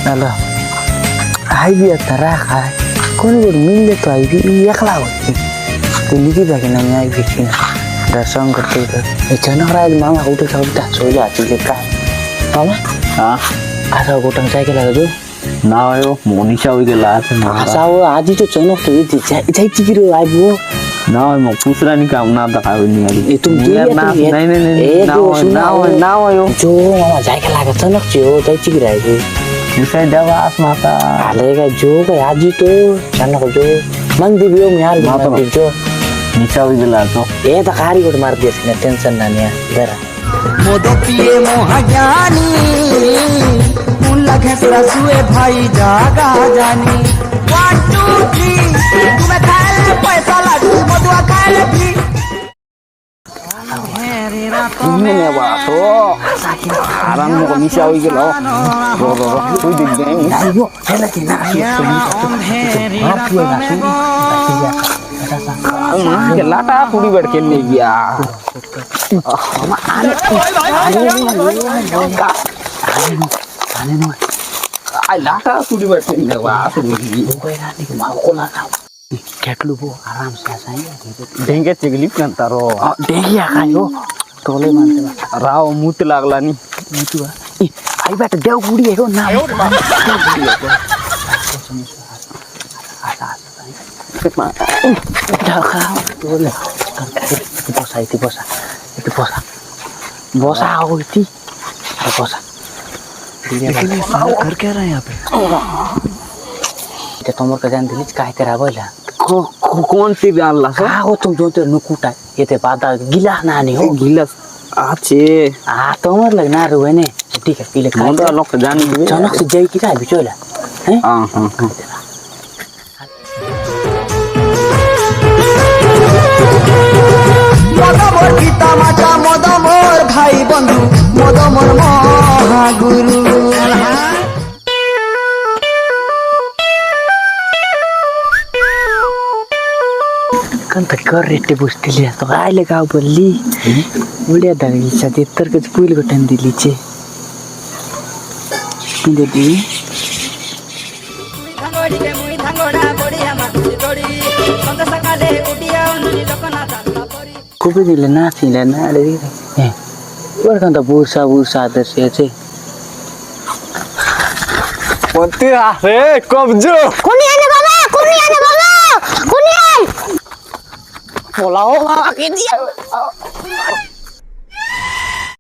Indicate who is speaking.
Speaker 1: hello IB একটা রাখা কোন মিললে তো আইবি একলা হচ্ছে তুই লিখি থাকি না আমি আইবি কিনা দর্শন করতে এই জনরাজ মামা উঠে সবটা চলে আছে যে কাজ মামা
Speaker 2: হ্যাঁ
Speaker 1: আসা গোটাং সাইকেল লাগা
Speaker 2: না হয় মনীষা হয়ে গেল আছে না
Speaker 1: আসা ও আজই তো চনক তো যাইছি কি রে আইবো
Speaker 2: না হয় পুসরানি কাম না দেখা হইনি আর
Speaker 1: এ তুমি
Speaker 2: না নাই নাই না হয়
Speaker 1: जो मामा जायका लागत चनक थियो जाइछि कि राइबो
Speaker 2: मुसाई देवा आसमाता
Speaker 1: हालेगा जो भाई आज ही तो चनक जो मंग दिबियो यार माता जो
Speaker 2: निशा हो गला तो
Speaker 1: ए त कारी कोट मार दिएछ न टेंशन ना निया जरा
Speaker 3: मोदो पिए मोहज्ञानी उन लगे सुए भाई जागा जानी 1 2 3 तुम्हें खाए पैसा लागू मधुआ खाए भी
Speaker 2: ini ya baso haram mo niशा हो gelo ro তুই দেখবে
Speaker 1: ayo hela ki na
Speaker 2: ke lata puri bar ke le gya ai lata puri bar ke le wa so ni
Speaker 1: कोई ना नहीं मां को ना केटलु बो आराम से आसाई
Speaker 2: ढेंगे चिगली kan taro
Speaker 1: देखिया खायो तोले मानते
Speaker 2: राव मुत लागला ni
Speaker 1: मुतुआ आई बात देव गुडी हेरो ना ढाका तोले itu bosa आओ इति बोसा
Speaker 3: घर क्या रहा है यहाँ पे
Speaker 1: ते तमर का जान दिलिच काय तेरा बोला
Speaker 2: कौन सी डालला सो
Speaker 1: आओ तुम जो ते नुकुटा ये ते बादा गिला नानी हो
Speaker 2: गिलास আছে
Speaker 1: तमर लग ना रुवे ने ठीक है पीले खा
Speaker 2: मोदा लोग जानी दिबे
Speaker 1: जनक से जाई की राबी चला हैं
Speaker 2: हां
Speaker 3: मद मोर पिता माता मद मोर भाई बंधु मद मोर महागुरु
Speaker 1: कंत कर रेटे बुझतिले तो आइले गाउँ बोल्ली उड्या दागी छ तेतर के पुल को टाइम दिली छे पिले दी कोपी दिले ना थिले ना रे ए वर्कन त बुर्सा दर्शे छे
Speaker 2: कोणती आहे कबजो
Speaker 4: कोणी आने बाबा
Speaker 1: बोलाओ मामा के दिया